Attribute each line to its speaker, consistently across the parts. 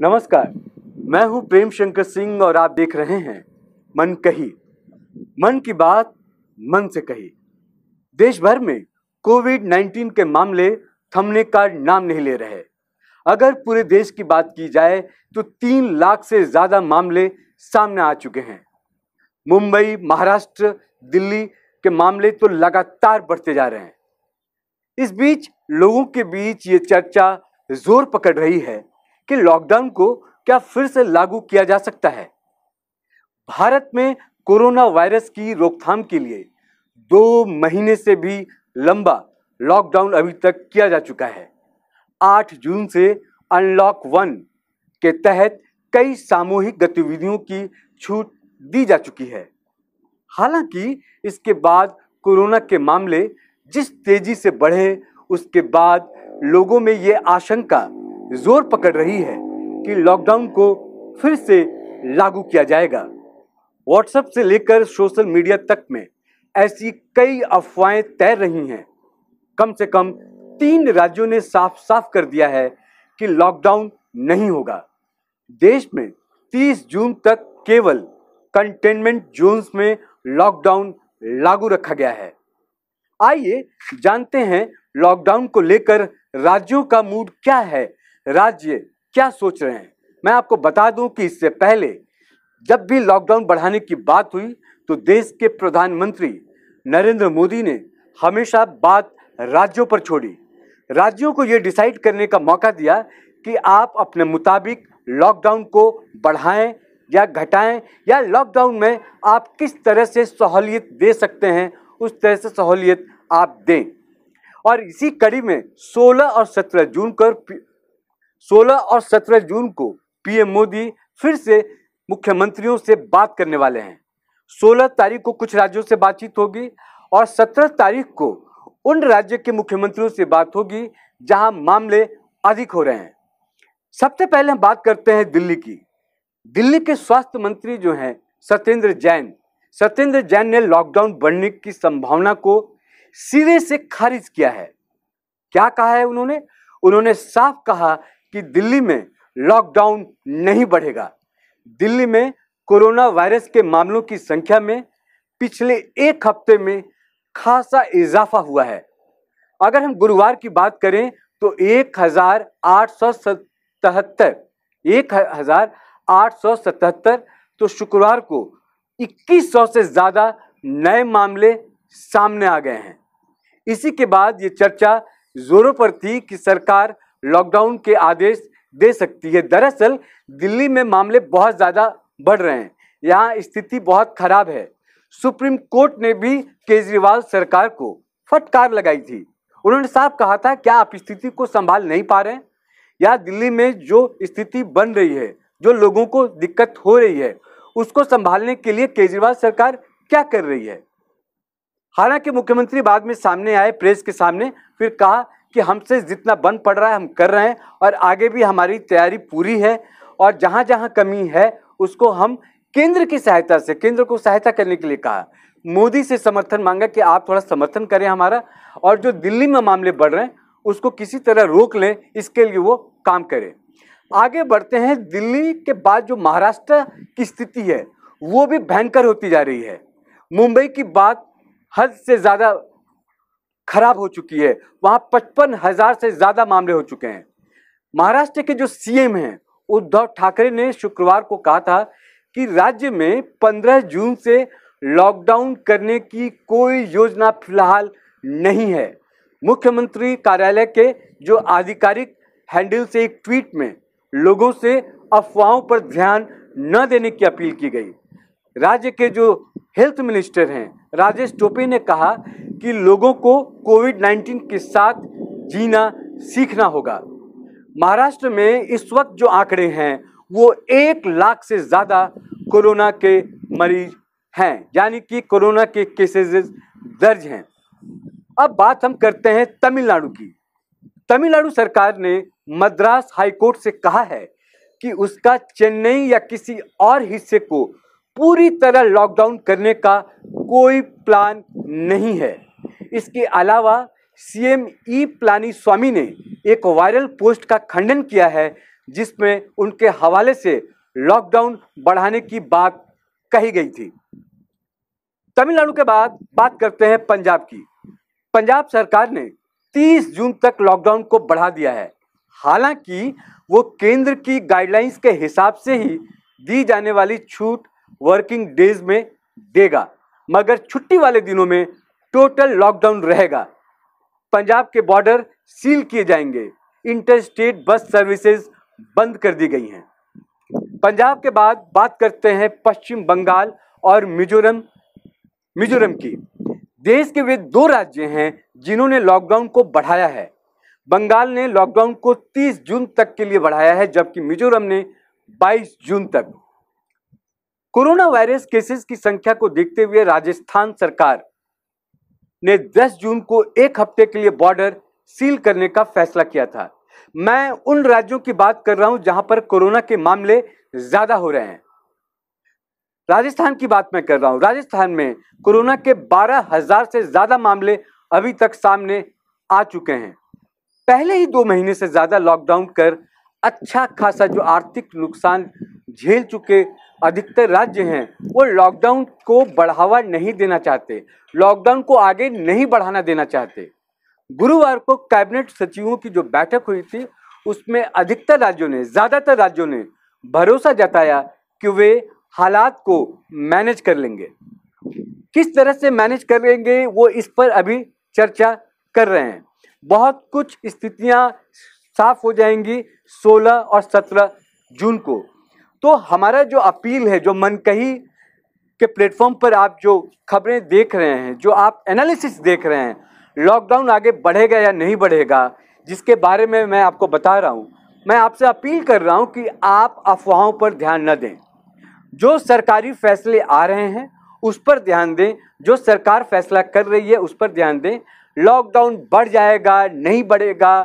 Speaker 1: नमस्कार, मैं हूं प्रेम शंकर सिंह और आप देख रहे हैं मन कही। मन की बात मन से कही। देश भर में कोविड-19 के मामले थमने का नाम नहीं ले रहे। अगर पूरे देश की बात की जाए तो 3 लाख से ज्यादा मामले सामने आ चुके हैं। मुंबई, महाराष्ट्र, दिल्ली के मामले तो लगातार बढ़ते जा रहे हैं। इस बीच लोगों के बीच ये चर्चा जोर पकड़ रही है कि लॉकडाउन को क्या फिर से लागू किया जा सकता है। भारत में कोरोना वायरस की रोकथाम के लिए 2 महीने से भी लंबा लॉकडाउन अभी तक किया जा चुका है। 8 जून से अनलॉक 1 के तहत कई सामूहिक गतिविधियों की छूट दी जा चुकी है। हालांकि इसके बाद कोरोना के मामले जिस तेजी से बढ़े, उसके बाद लोगों में ये आशंका जोर पकड़ रही है कि लॉकडाउन को फिर से लागू किया जाएगा। व्हाट्सएप से लेकर सोशल मीडिया तक में ऐसी कई अफवाहें तैर रही हैं। कम से कम 3 राज्यों ने साफ साफ कर दिया है कि लॉकडाउन नहीं होगा। देश में 30 जून तक केवल कंटेनमेंट जोन्स में लॉकडाउन लागू रखा गया है। आइए जानते हैं लॉकडाउन को लेकर राज्यों का मूड क्या है, राज्य क्या सोच रहे हैं। मैं आपको बता दूं कि इससे पहले जब भी लॉकडाउन बढ़ाने की बात हुई तो देश के प्रधानमंत्री नरेंद्र मोदी ने हमेशा बात राज्यों पर छोड़ी। राज्यों को यह डिसाइड करने का मौका दिया कि आप अपने मुताबिक लॉकडाउन को बढ़ाएं या घटाएं, या लॉकडाउन में आप किस तरह से सहूलियत दे सकते हैं उस तरह से सहूलियत आप दें। और इसी कड़ी में 16 और 17 जून को पीएम मोदी फिर से मुख्यमंत्रियों से बात करने वाले हैं। 16 तारीख को कुछ राज्यों से बातचीत होगी और 17 तारीख को उन राज्य के मुख्यमंत्रियों से बात होगी जहां मामले अधिक हो रहे हैं। सबसे पहले हम बात करते हैं दिल्ली की। दिल्ली के स्वास्थ्य मंत्री जो हैं सत्येंद्र जैन ने लॉकडाउन बढ़ने की संभावना को सिरे से खारिज किया है। क्या कहा है उन्होंने साफ कहा कि दिल्ली में लॉकडाउन नहीं बढ़ेगा। दिल्ली में कोरोना वायरस के मामलों की संख्या में पिछले 1 हफ्ते में खासा इजाफा हुआ है। अगर हम गुरुवार की बात करें तो 1877, तो शुक्रवार को 2100 से ज्यादा नए मामले सामने आ गए हैं। इसी के बाद ये चर्चा जोरों पर थी कि सरकार लॉकडाउन के आदेश दे सकती है। दरअसल दिल्ली में मामले बहुत ज्यादा बढ़ रहे हैं, यहाँ स्थिति बहुत खराब है। सुप्रीम कोर्ट ने भी केजरीवाल सरकार को फटकार लगाई थी। उन्होंने साफ कहा था, क्या आप स्थिति को संभाल नहीं पा रहे हैं, या दिल्ली में जो स्थिति बन रही है, जो लोगों को दिक्कत हो रही है, उसको संभालने के लिए केजरीवाल सरकार क्या कर रही है। हालांकि मुख्यमंत्री बाद में सामने आए प्रेस के सामने, फिर कहा कि हमसे जितना बन पड़ रहा है हम कर रहे हैं और आगे भी हमारी तैयारी पूरी है, और जहां जहां कमी है उसको हम केंद्र को सहायता करने के लिए कहा। मोदी से समर्थन मांगा कि आप थोड़ा समर्थन करें हमारा, और जो दिल्ली में मामले बढ़ रहे हैं उसको किसी तरह रोक लें, इसके लिए वो काम करें। आगे बढ़ते हैं। दिल्ली के बाद जो महाराष्ट्र की स्थिति है वो भी भयंकर होती जा रही है। मुंबई की बात हद से ज्यादा खराब हो चुकी है, वहां 55,000 से ज्यादा मामले हो चुके हैं। महाराष्ट्र के जो सीएम हैं उद्धव ठाकरे ने शुक्रवार को कहा था कि राज्य में 15 जून से लॉकडाउन करने की कोई योजना फिलहाल नहीं है। मुख्यमंत्री कार्यालय के जो आधिकारिक हैंडल से एक ट्वीट में लोगों से अफवाहों पर ध्यान न देने की अपील की गई। राज्य के जो हेल्थ मिनिस्टर हैं राजेश टोपे ने कहा कि लोगों को कोविड-19 के साथ जीना सीखना होगा। महाराष्ट्र में इस वक्त जो आंकड़े हैं वो 1 लाख से ज्यादा कोरोना के मरीज हैं, यानी कि कोरोना के केसेस दर्ज हैं। अब बात हम करते हैं तमिलनाडु की। तमिलनाडु सरकार ने मद्रास हाईकोर्ट से कहा है कि उसका चेन्नई या किसी और हिस्से को पूरी तरह लॉकडाउन करने का कोई प्लान नहीं है। इसके अलावा सीएम ई पलानीस्वामी ने एक वायरल पोस्ट का खंडन किया है जिसमें उनके हवाले से लॉकडाउन बढ़ाने की बात कही गई थी। तमिलनाडु के बाद बात करते हैं पंजाब की। पंजाब सरकार ने 30 जून तक लॉकडाउन को बढ़ा दिया है। हालांकि वो केंद्र की गाइडलाइंस के हिसाब से ही दी जाने वाली छूट वर्किंग डेज में देगा, मगर छुट्टी वाले दिनों में टोटल लॉकडाउन रहेगा। पंजाब के बॉर्डर सील किए जाएंगे। इंटरस्टेट बस सर्विसेज बंद कर दी गई हैं। पंजाब के बाद बात करते हैं पश्चिम बंगाल और मिजोरम की। देश के वे 2 राज्य हैं जिन्होंने लॉकडाउन को बढ़ाया है। बंगाल ने लॉकडाउन को 30 जून तक के लिए बढ़ाया है, जबकि मिजोरम ने 22 जून तक। कोरोना वायरस केसेस की संख्या को देखते हुए राजस्थान सरकार ने 10 जून को 1 हफ्ते के लिए बॉर्डर सील करने का फैसला किया था। मैं उन राज्यों की बात कर रहा हूं जहां पर कोरोना के मामले ज्यादा हो रहे हैं। राजस्थान की बात मैं कर रहा हूं। राजस्थान में कोरोना के 12,000 से ज्यादा मामले अभी तक सामने आ चुके हैं। पहले ही 2 महीने से ज्यादा लॉकडाउन कर अच्छा खासा जो आर्थिक नुकसान झेल चुके अधिकतर राज्य हैं, वो लॉकडाउन को बढ़ावा नहीं देना चाहते, लॉकडाउन को आगे नहीं बढ़ाना देना चाहते। गुरुवार को कैबिनेट सचिवों की जो बैठक हुई थी, उसमें ज्यादातर राज्यों ने भरोसा जताया कि वे हालात को मैनेज कर लेंगे। किस तरह से मैनेज कर लेंगे वो इस पर अभी चर्चा कर रहे हैं। बहुत कुछ स्थितियां साफ हो जाएंगी 16 और 17 जून को। तो हमारा जो अपील है, जो मनकही के प्लेटफॉर्म पर आप जो खबरें देख रहे हैं, जो आप एनालिसिस देख रहे हैं, लॉकडाउन आगे बढ़ेगा या नहीं बढ़ेगा, जिसके बारे में मैं आपको बता रहा हूं, मैं आपसे अपील कर रहा हूं कि आप अफवाहों पर ध्यान न दें। जो सरकारी फैसले आ रहे हैं उस पर ध्यान दें, जो सरकार फैसला कर रही है उस पर ध्यान दें। लॉकडाउन बढ़ जाएगा, नहीं बढ़ेगा,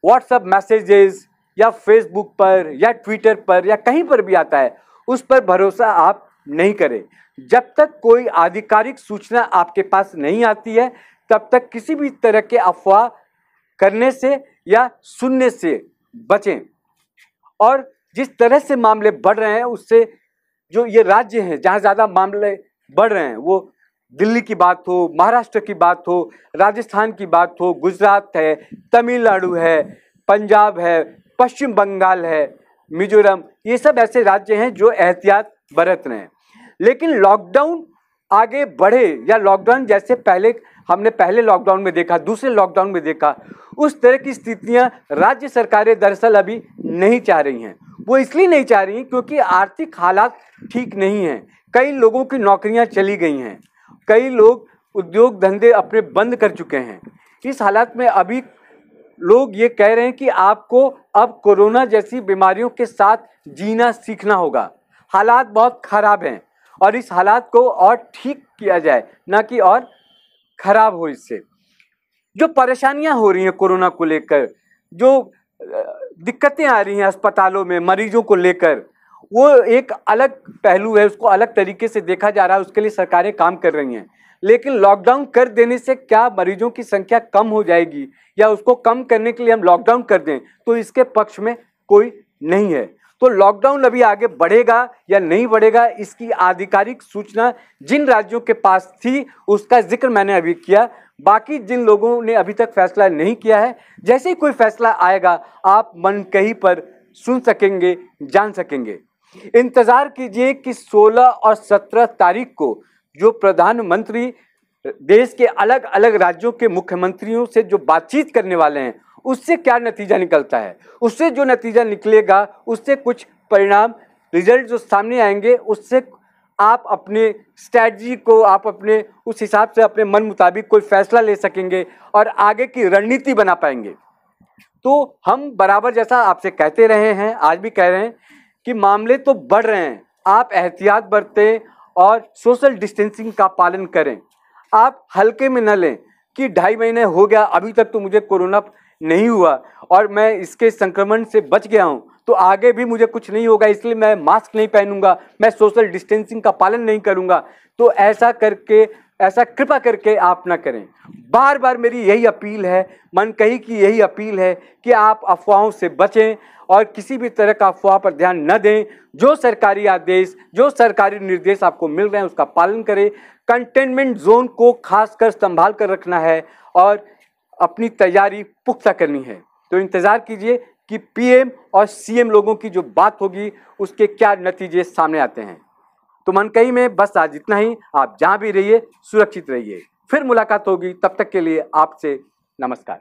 Speaker 1: व्हाट्सएप मैसेजेस या फेसबुक पर या ट्विटर पर या कहीं पर भी आता है, उस पर भरोसा आप नहीं करें। जब तक कोई आधिकारिक सूचना आपके पास नहीं आती है, तब तक किसी भी तरह के अफवाह करने से या सुनने से बचें। और जिस तरह से मामले बढ़ रहे हैं, उससे जो ये राज्य हैं जहाँ ज़्यादा मामले बढ़ रहे हैं, वो दिल्ली की बात हो, महाराष्ट्र की बात हो, राजस्थान की बात हो, गुजरात है, तमिलनाडु है, पंजाब है, पश्चिम बंगाल है, मिजोरम, ये सब ऐसे राज्य हैं जो एहतियात बरत रहे हैं। लेकिन लॉकडाउन आगे बढ़े या लॉकडाउन जैसे हमने पहले लॉकडाउन में देखा, दूसरे लॉकडाउन में देखा, उस तरह की स्थितियां राज्य सरकारें दरअसल अभी नहीं चाह रही हैं। वो इसलिए नहीं चाह रही हैं क्योंकि आर्थिक हालात ठीक नहीं हैं। कई लोगों की नौकरियां चली गई हैं, कई लोग उद्योग धंधे अपने बंद कर चुके हैं। इस हालात में अभी लोग ये कह रहे हैं कि आपको अब कोरोना जैसी बीमारियों के साथ जीना सीखना होगा। हालात बहुत खराब हैं और इस हालात को और ठीक किया जाए, ना कि और खराब हो। इससे जो परेशानियां हो रही हैं कोरोना को लेकर, जो दिक्कतें आ रही हैं अस्पतालों में मरीजों को लेकर, वो एक अलग पहलू है, उसको अलग तरीके से देखा जा रहा है, उसके लिए सरकारें काम कर रही हैं। लेकिन लॉकडाउन कर देने से क्या मरीजों की संख्या कम हो जाएगी या उसको कम करने के लिए हम लॉकडाउन कर दें, तो इसके पक्ष में कोई नहीं है। तो लॉकडाउन अभी आगे बढ़ेगा या नहीं बढ़ेगा, इसकी आधिकारिक सूचना जिन राज्यों के पास थी उसका जिक्र मैंने अभी किया। बाकी जिन लोगों ने अभी तक फैसला नहीं किया है, जैसे ही कोई फैसला आएगा आप मनकही पर सुन सकेंगे, जान सकेंगे। इंतजार कीजिए कि 16 और 17 तारीख को जो प्रधानमंत्री देश के अलग अलग राज्यों के मुख्यमंत्रियों से जो बातचीत करने वाले हैं, उससे क्या नतीजा निकलता है। उससे जो नतीजा निकलेगा, उससे कुछ परिणाम, रिजल्ट जो सामने आएंगे, उससे आप अपने स्ट्रैटेजी को आप अपने उस हिसाब से अपने मन मुताबिक कोई फैसला ले सकेंगे और आगे की रणनीति बना पाएंगे। तो हम बराबर जैसा आपसे कहते रहे हैं, आज भी कह रहे हैं कि मामले तो बढ़ रहे हैं, आप एहतियात बरतें और सोशल डिस्टेंसिंग का पालन करें। आप हल्के में न लें कि 2.5 महीने हो गया, अभी तक तो मुझे कोरोना नहीं हुआ और मैं इसके संक्रमण से बच गया हूँ, तो आगे भी मुझे कुछ नहीं होगा, इसलिए मैं मास्क नहीं पहनूंगा, मैं सोशल डिस्टेंसिंग का पालन नहीं करूंगा। तो ऐसा करके ऐसा कृपा करके आप ना करें। बार बार मेरी यही अपील है, मनकही की यही अपील है कि आप अफवाहों से बचें और किसी भी तरह का अफवाह पर ध्यान न दें। जो सरकारी आदेश, जो सरकारी निर्देश आपको मिल रहे हैं उसका पालन करें। कंटेनमेंट जोन को खासकर संभाल कर रखना है और अपनी तैयारी पुख्ता करनी है। तो इंतजार कीजिए कि पीएम और सीएम लोगों की जो बात होगी उसके क्या नतीजे सामने आते हैं। तो मनकही में बस आज इतना ही। आप जहां भी रहिए सुरक्षित रहिए। फिर मुलाकात होगी, तब तक के लिए आपसे नमस्कार।